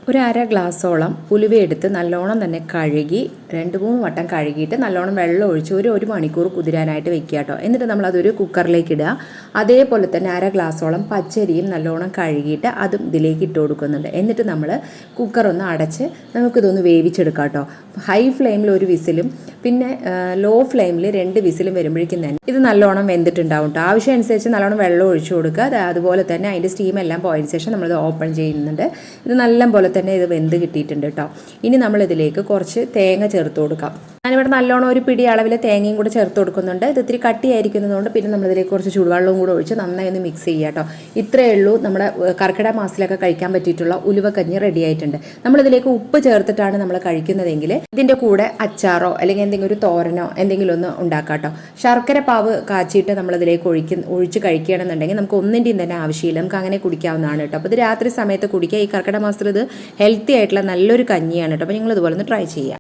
ഒരു അര ഗ്ലാസ്സോളം ഉലുവയെടുത്ത് നല്ലോണം തന്നെ കഴുകി 2-3 വട്ടം കഴുകിയിട്ട് നല്ലോണം വെള്ളം ഒഴിച്ച് ഒരു മണിക്കൂർ കുതിരാനായിട്ട് വെക്കുക കേട്ടോ. എന്നിട്ട് നമ്മളതൊരു കുക്കറിലേക്ക് ഇടുക. അതേപോലെ തന്നെ അര ഗ്ലാസ്സോളം പച്ചരിയും നല്ലോണം കഴുകിയിട്ട് അതും ഇതിലേക്ക് ഇട്ട് കൊടുക്കുന്നുണ്ട്. എന്നിട്ട് നമ്മൾ കുക്കറൊന്ന് അടച്ച് നമുക്കിതൊന്ന് വേവിച്ചെടുക്കാം കേട്ടോ. ഹൈ ഫ്ലെയിമിൽ ഒരു വിസിലും പിന്നെ ലോ ഫ്ലെയിമിൽ 2 വിസിലും വരുമ്പോഴേക്കും തന്നെ ഇത് നല്ലോണം വെന്തിട്ടുണ്ടാവും കേട്ടോ. ആവശ്യം അനുസരിച്ച് നല്ലോണം വെള്ളം ഒഴിച്ചു കൊടുക്കുക. അതുപോലെ തന്നെ അതിൻ്റെ സ്റ്റീം എല്ലാം പോയതിന് ശേഷം നമ്മളിത് ഓപ്പൺ ചെയ്യുന്നുണ്ട്. ഇത് നല്ലപോലെ തന്നെ ഇത് വെന്ത് കിട്ടിയിട്ടുണ്ട് കേട്ടോ. ഇനി നമ്മളിതിലേക്ക് കുറച്ച് തേങ്ങ ചേർത്ത് കൊടുക്കാം. ഞാനിവിടെ നല്ലോണം ഒരു പിടി അളവിൽ തേങ്ങയും കൂടെ ചേർത്ത് കൊടുക്കുന്നുണ്ട്. ഇത് ഇത്തിരി കട്ടിയായിരിക്കുന്നതുകൊണ്ട് പിന്നെ നമ്മളിതിലേക്ക് കുറച്ച് ചൂടുവെള്ളവും കൂടെ ഒഴിച്ച് നന്നായി ഒന്ന് മിക്സ് ചെയ്യുക കേട്ടോ. ഇത്രയേ ഉള്ളൂ, നമ്മുടെ കർക്കിടക മാസത്തിലൊക്കെ കഴിക്കാൻ പറ്റിയിട്ടുള്ള ഉലുവക്കഞ്ഞി റെഡി ആയിട്ടുണ്ട്. നമ്മളിതിലേക്ക് ഉപ്പ് ചേർത്തിട്ടാണ് നമ്മൾ കഴിക്കുന്നതെങ്കിൽ ഇതിൻ്റെ കൂടെ അച്ചാറോ അല്ലെങ്കിൽ എന്തെങ്കിലും ഒരു തോരനോ എന്തെങ്കിലും ഒന്ന് ഉണ്ടാക്കാം കേട്ടോ. ശർക്കര പാവ് കാച്ചിയിട്ട് നമ്മളിതിലേക്ക് ഒഴിച്ച് കഴിക്കുകയാണെന്നുണ്ടെങ്കിൽ നമുക്ക് ഒന്നിൻ്റെയും തന്നെ ആവശ്യമില്ല, നമുക്ക് അങ്ങനെ കുടിക്കാവുന്നതാണ് കേട്ടോ. അപ്പോൾ ഇത് രാത്രി സമയത്ത് കുടിക്കുക. ഈ കർക്കിടക മാസത്തിൽ ഇത് ഹെൽത്തി ആയിട്ടുള്ള നല്ലൊരു കഞ്ഞിയാണ് കേട്ടോ. അപ്പോൾ നിങ്ങൾ ഇതുപോലെ ഒന്ന് ട്രൈ ചെയ്യുക.